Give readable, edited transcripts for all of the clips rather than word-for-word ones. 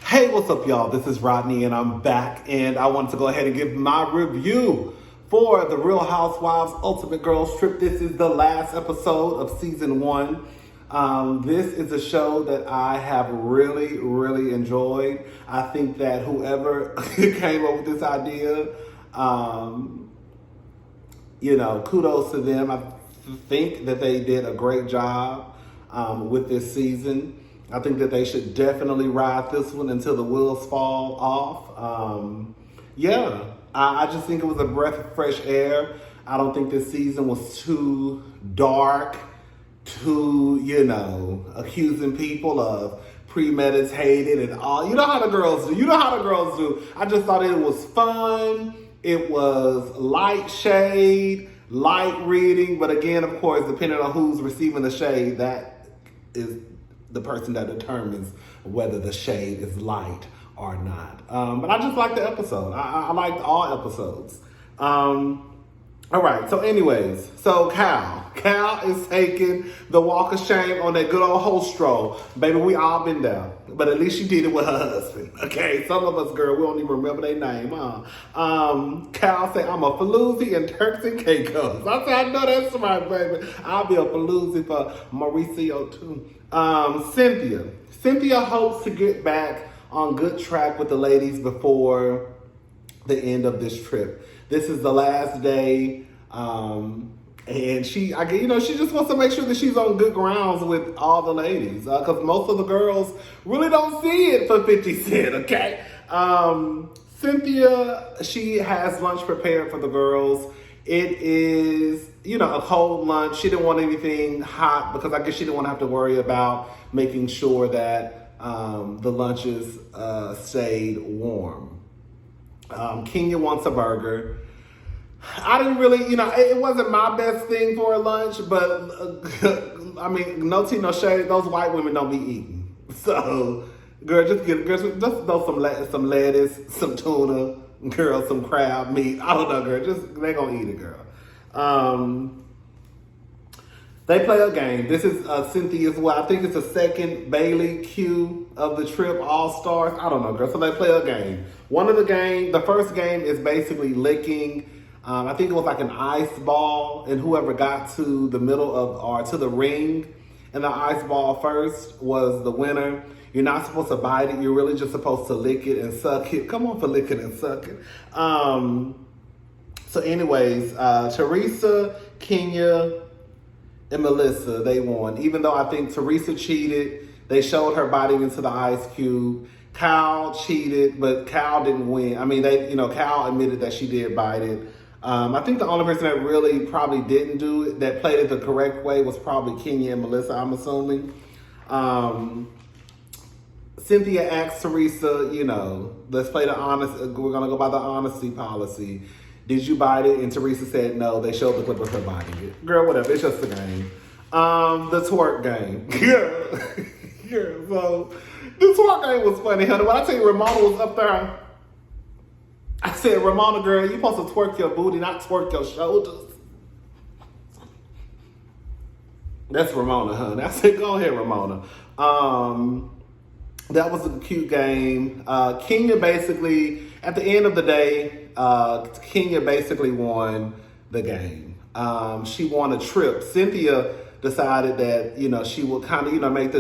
Hey, what's up, y'all? This is Rodney, and I'm back, and I wanted to go ahead and give my review for the Real Housewives Ultimate Girls Trip. This is the last episode of season 1. This is a show that I have really enjoyed. I think that whoever came up with this idea, kudos to them. I think that they did a great job with this season. I think that they should definitely ride this one until the wheels fall off. I just think it was a breath of fresh air. I don't think this season was too dark, too, accusing people of premeditated and all. You know how the girls do. I just thought it was fun. It was light shade, light reading. But again, of course, depending on who's receiving the shade, that is the person that determines whether the shade is light or not. But I just liked the episode. I liked all episodes. All right, so anyways, Cal is taking the walk of shame on that good old host stroll. Baby, we all been there. But at least she did it with her husband. Okay, some of us, girl, we don't even remember their name, huh? Cal said, I'm a Paloozie and Turks and Caicos. I said, I know that's right, baby. I'll be a Paloozie for Mauricio, too. Cynthia hopes to get back on good track with the ladies before the end of this trip. This is the last day, and she just wants to make sure that she's on good grounds with all the ladies, because most of the girls really don't see it for 50 Cent, okay? Cynthia, she has lunch prepared for the girls. It is, a cold lunch. She didn't want anything hot because I guess she didn't want to have to worry about making sure that the lunches stayed warm. Kenya wants a burger. I didn't really, it wasn't my best thing for a lunch, but no tea, no shade. Those white women don't be eating. So, girl, just throw some lettuce, some tuna, girl, some crab meat. I don't know, girl. They gonna eat it, girl. They play a game. This is Cynthia's, I think it's the second Bailey Q of the trip, All Stars. I don't know, girl. So they play a game. The first game is basically licking. I think it was like an ice ball, and whoever got to the middle or to the ring and the ice ball first was the winner. You're not supposed to bite it. You're really just supposed to lick it and suck it. Come on for licking and sucking. So anyways, Teresa, Kenya, and Melissa, they won. Even though I think Teresa cheated, they showed her biting into the ice cube. Cal cheated, but Cal didn't win. Cal admitted that she did bite it. I think the only person that really probably didn't do it, that played it the correct way, was probably Kenya and Melissa, I'm assuming. Cynthia asked Teresa, let's play the honest, we're going to go by the honesty policy. Did you bite it? And Teresa said no. They showed the clip of her biting it. Girl, whatever. It's just a game. The twerk game. Yeah. So the twerk game was funny, honey. When I tell you Ramona was up there, I said, Ramona, girl, you supposed to twerk your booty, not twerk your shoulders. That's Ramona, honey. I said, go ahead, Ramona. That was a cute game. Kenya basically, at the end of the day, Kenya basically won the game. She won a trip. Cynthia decided that, she would kind of, make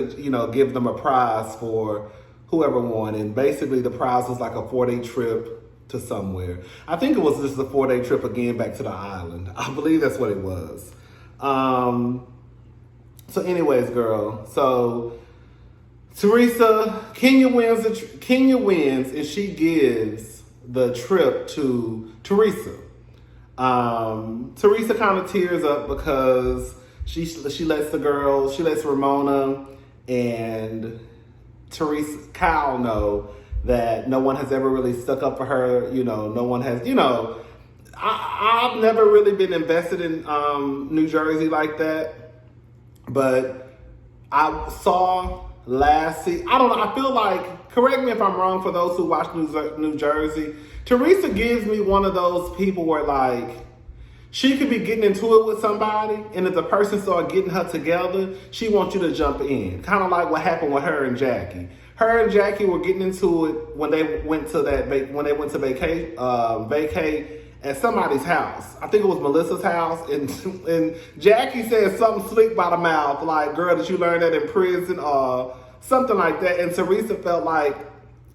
give them a prize for whoever won. And basically the prize was like a 4-day trip to somewhere. I think it was just a 4-day trip again back to the island. I believe that's what it was. So anyways, girl, so Kenya wins, and she gives the trip to Teresa. Teresa kind of tears up because she lets Ramona and Kyle know that no one has ever really stuck up for her. No one has, I've never really been invested in New Jersey like that, but I saw last season, I don't know, I feel like, correct me if I'm wrong for those who watch New Jersey, Teresa gives me one of those people where like, she could be getting into it with somebody, and if the person started getting her together, she wants you to jump in. Kind of like what happened with her and Jackie. Her and Jackie were getting into it when they went to vacate at somebody's house. I think it was Melissa's house, and Jackie said something slick by the mouth, like, "Girl, did you learn that in prison?" or something like that. And Teresa felt like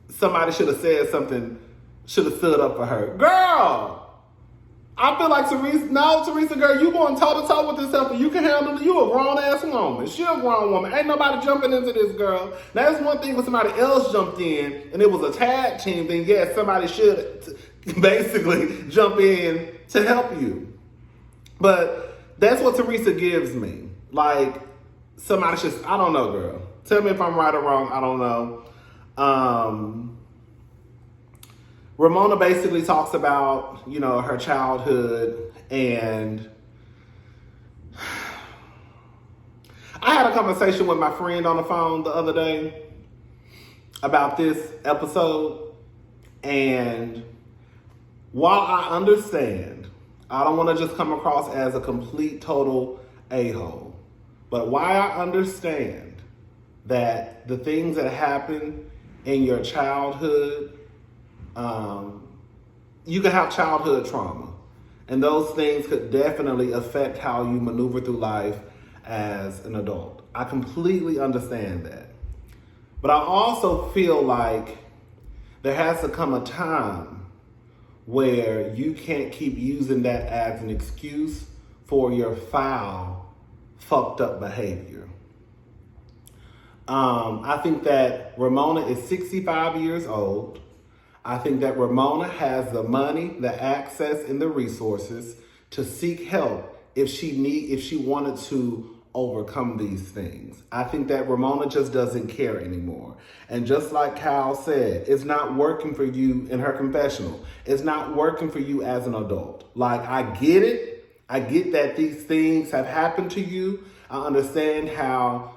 somebody should have said something, should have stood up for her. Girl, I feel like Teresa, girl, you going toe-to-toe with this and you can handle it. You a grown-ass woman. She a grown woman. Ain't nobody jumping into this, girl. Now, that's one thing when somebody else jumped in and it was a tag team, then yes, somebody should basically jump in to help you. But that's what Teresa gives me. Like, somebody should, I don't know, girl. Tell me if I'm right or wrong. I don't know. Ramona basically talks about, her childhood, and I had a conversation with my friend on the phone the other day about this episode, and while I understand, I don't want to just come across as a complete, total a-hole, but while I understand that the things that happen in your childhood, you can have childhood trauma, and those things could definitely affect how you maneuver through life as an adult. I completely understand that. But I also feel like there has to come a time where you can't keep using that as an excuse for your foul, fucked up behavior. I think that Ramona is 65 years old. I think that Ramona has the money, the access, and the resources to seek help if she wanted to overcome these things. I think that Ramona just doesn't care anymore. And just like Kyle said, it's not working for you in her confessional. It's not working for you as an adult. Like, I get it. I get that these things have happened to you. I understand how,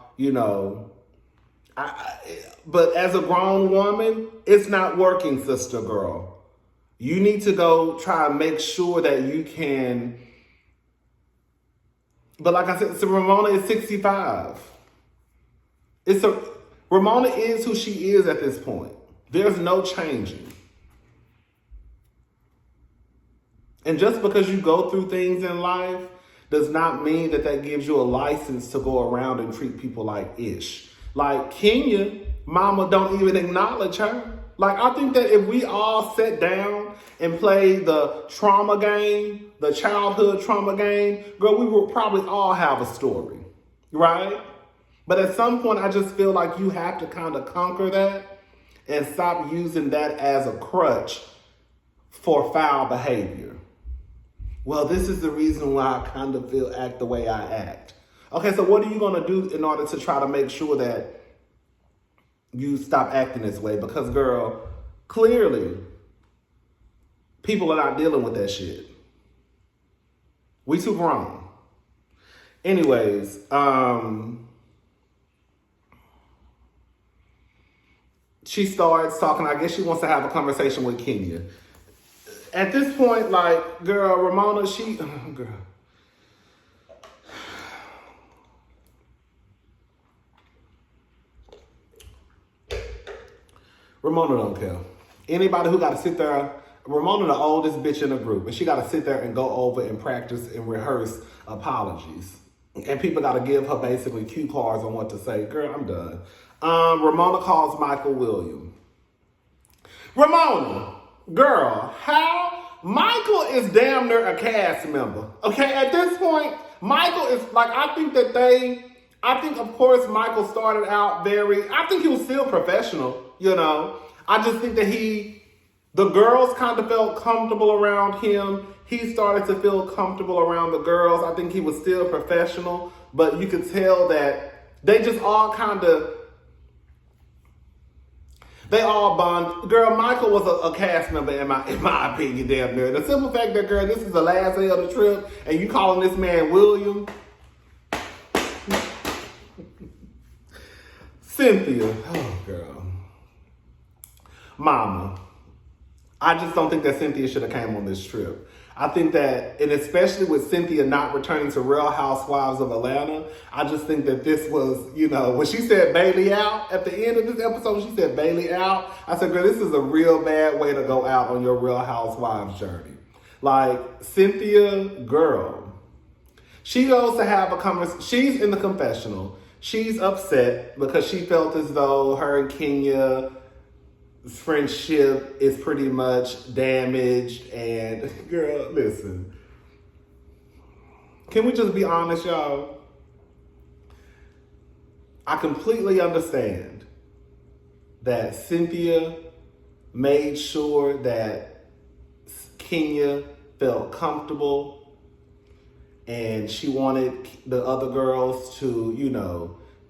but as a grown woman, it's not working, sister girl. You need to go try and make sure that you can. But like I said, so Ramona is 65. Ramona is who she is at this point. There's no changing. And just because you go through things in life does not mean that gives you a license to go around and treat people like ish. Like Kenya, mama don't even acknowledge her. Like, I think that if we all sat down and played the trauma game, the childhood trauma game, girl, we would probably all have a story, right? But at some point, I just feel like you have to kind of conquer that and stop using that as a crutch for foul behavior. Well, this is the reason why I kind of act the way I act. Okay, so what are you going to do in order to try to make sure that you stop acting this way? Because, girl, clearly, people are not dealing with that shit. We too grown. Anyways, she starts talking. I guess she wants to have a conversation with Kenya. At this point, like, girl, Ramona, girl. Ramona don't care. Anybody who got to sit there, Ramona the oldest bitch in the group, and she got to sit there and go over and practice and rehearse apologies. And people got to give her basically cue cards on what to say. Girl, I'm done. Ramona calls Michael William. Ramona, girl, Michael is damn near a cast member. Okay, at this point, Michael is like, I think of course Michael started out I think he was still professional. I just think that the girls kind of felt comfortable around him. He started to feel comfortable around the girls. I think he was still professional, but you could tell that they just all they all bond. Girl, Michael was a cast member in my opinion, damn near. The simple fact that, girl, this is the last day of the trip, and you calling this man William. Cynthia, oh girl. Mama, I just don't think that Cynthia should have came on this trip. I think that, and especially with Cynthia not returning to Real Housewives of Atlanta, I just think that this was, when she said Bailey out at the end of this episode, she said Bailey out. I said, girl, this is a real bad way to go out on your Real Housewives journey. Like, Cynthia, girl, she goes to have a conversation. She's in the confessional. She's upset because she felt as though her and Kenya friendship is pretty much damaged. And girl, listen, can we just be honest, y'all? I completely understand that Cynthia made sure that Kenya felt comfortable, and she wanted the other girls to,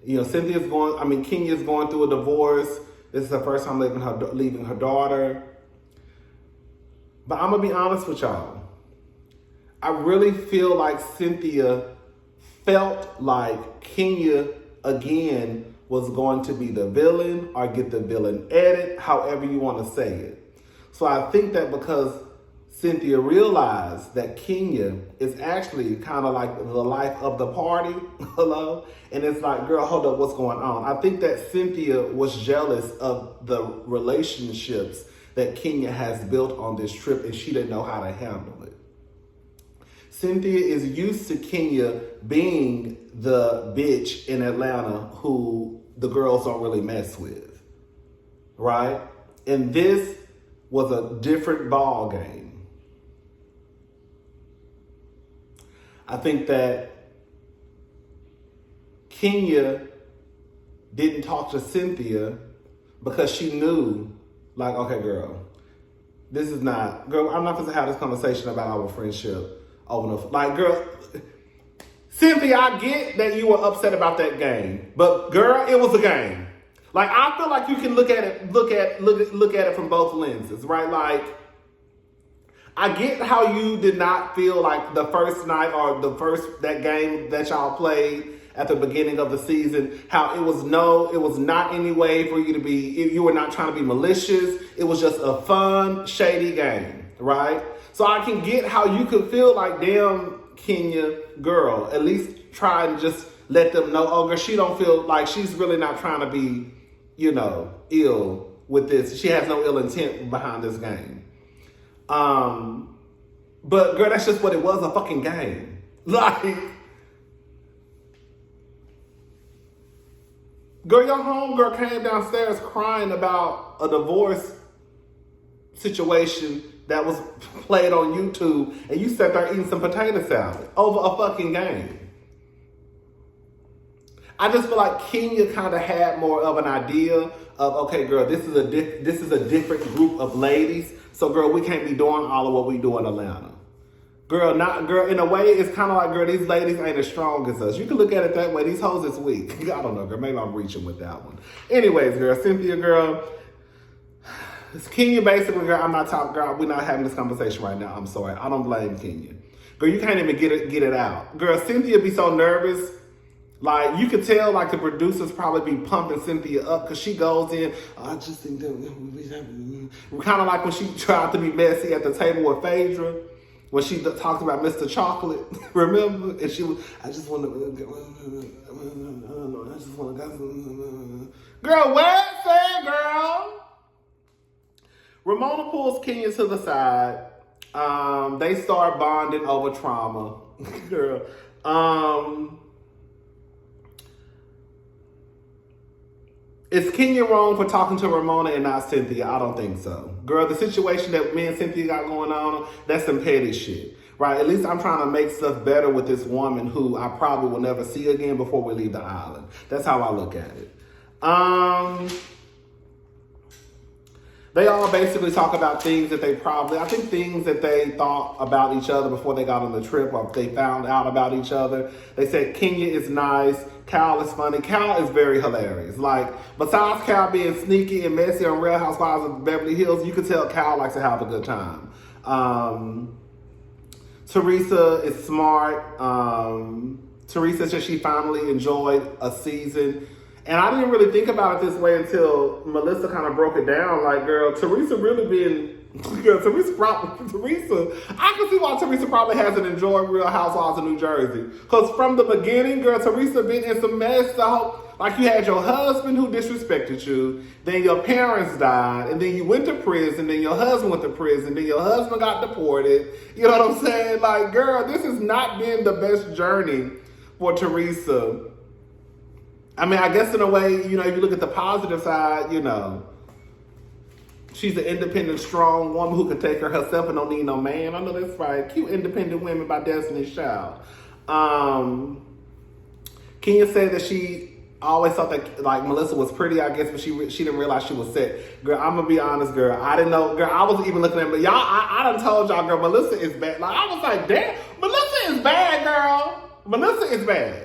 Kenya's going through a divorce. This is her first time leaving her daughter. But I'm going to be honest with y'all. I really feel like Cynthia felt like Kenya, again, was going to be the villain or get the villain edit, however you want to say it. So I think that because Cynthia realized that Kenya is actually kind of like the life of the party, hello? And it's like, girl, hold up, what's going on? I think that Cynthia was jealous of the relationships that Kenya has built on this trip, and she didn't know how to handle it. Cynthia is used to Kenya being the bitch in Atlanta who the girls don't really mess with, right? And this was a different ball game. I think that Kenya didn't talk to Cynthia because she knew, like, okay, girl, I'm not going to have this conversation about our friendship over the, like, girl, Cynthia, I get that you were upset about that game, but girl, it was a game. Like, I feel like you can look at it from both lenses, right? Like, I get how you did not feel like the first night or that game that y'all played at the beginning of the season, how it was not any way for you to be, you were not trying to be malicious. It was just a fun, shady game, right? So I can get how you could feel like, damn, Kenya, girl, at least try and just let them know, oh, girl, she don't feel like she's really not trying to be, ill with this. She has no ill intent behind this game. But girl, that's just what it was, a fucking game. Like, girl, your homegirl came downstairs crying about a divorce situation that was played on YouTube, and you sat there eating some potato salad over a fucking game. I just feel like Kenya kind of had more of an idea of, okay, girl, this is a different group of ladies. So, girl, we can't be doing all of what we do in Atlanta. Girl, in a way, it's kind of like, girl, these ladies ain't as strong as us. You can look at it that way. These hoes is weak. I don't know, girl. Maybe I'm reaching with that one. Anyways, girl, Cynthia, girl, Kenya, basically, girl, I'm not talking, girl, we're not having this conversation right now. I'm sorry. I don't blame Kenya. Girl, you can't even get it out. Girl, Cynthia be so nervous. Like, you could tell, like, the producers probably be pumping Cynthia up because she goes in, I just think that we're kind of like when she tried to be messy at the table with Phaedra, when she talked about Mr. Chocolate, remember? And she was, I just want to, girl, where's that, girl? Ramona pulls Kenya to the side. They start bonding over trauma. Girl. Is Kenya wrong for talking to Ramona and not Cynthia? I don't think so. Girl, the situation that me and Cynthia got going on, that's some petty shit, right? At least I'm trying to make stuff better with this woman who I probably will never see again before we leave the island. That's how I look at it. They all basically talk about things that things that they thought about each other before they got on the trip, or they found out about each other. They said Kenya is nice, Cal is funny. Cal is very hilarious. Like, besides Cal being sneaky and messy on Real Housewives of Beverly Hills, you can tell Cal likes to have a good time. Teresa is smart. Teresa said she finally enjoyed a season. And I didn't really think about it this way until Melissa kind of broke it down. Like, girl, Teresa really been, girl, Teresa, I can see why Teresa probably hasn't enjoyed Real Housewives of New Jersey. Because from the beginning, girl, Teresa been in some mess. Like, you had your husband who disrespected you, then your parents died, and then you went to prison, then your husband went to prison, then your husband got deported. You know what I'm saying? Like, girl, this has not been the best journey for Teresa. I mean, I guess in a way, you know, if you look at the positive side, you know, she's an independent, strong woman who can take care of herself and don't need no man. I know that's right. Cute Independent Women by Destiny's Child. Kenya said that she always thought that, like, Melissa was pretty, I guess, but she didn't realize she was set. Girl, I'm gonna be honest, girl. I didn't know. Girl, I wasn't even looking at but y'all. I done told y'all, girl, Melissa is bad. Like, I was like, damn, Melissa is bad, girl. Melissa is bad.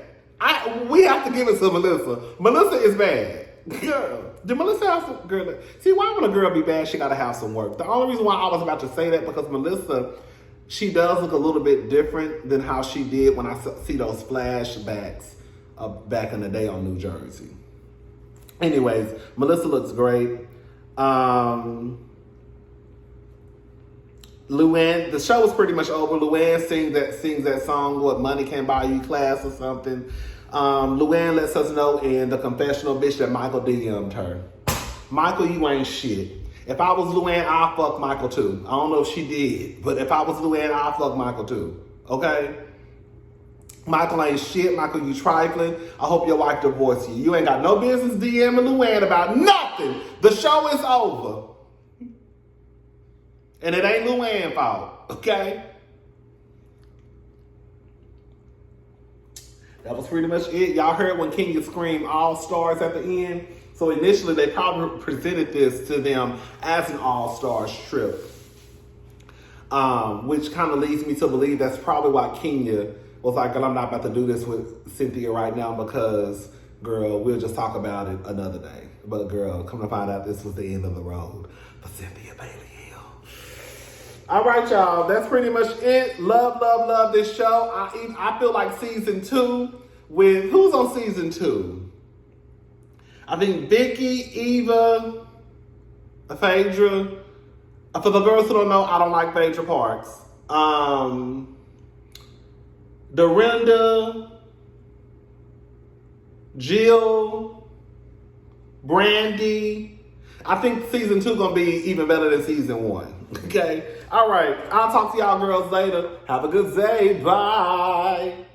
We have to give it to Melissa. Melissa is bad. Girl, did Melissa have some, girl? See, why would a girl be bad? She gotta have some work. The only reason why I was about to say that, because Melissa, she does look a little bit different than how she did when I see those flashbacks back in the day on New Jersey. Anyways, Melissa looks great. Luann, the show was pretty much over. Luann sings that song, What Money Can Buy You Class or something. Luann lets us know in the confessional, bitch, that Michael DM'd her. Michael, you ain't shit. If I was Luann, I'd fuck Michael too. I don't know if she did, but if I was Luann, I'd fuck Michael too. Okay? Michael ain't shit. Michael, you trifling. I hope your wife divorced you. You ain't got no business DMing Luann about nothing. The show is over. And it ain't Luann's fault, okay? That was pretty much it. Y'all heard when Kenya screamed all stars at the end? So initially, they probably presented this to them as an all-stars trip. Which kind of leads me to believe that's probably why Kenya was like, girl, I'm not about to do this with Cynthia right now because, girl, we'll just talk about it another day. But, girl, come to find out this was the end of the road for Cynthia Bailey. All right, y'all. That's pretty much it. Love, love, love this show. I feel like season 2 with... Who's on season 2? I think Vicky, Eva, Phaedra. For the girls who don't know, I don't like Phaedra Parks. Dorinda, Jill, Brandy. I think season 2 gonna be even better than season 1. Okay? All right. I'll talk to y'all girls later. Have a good day. Bye.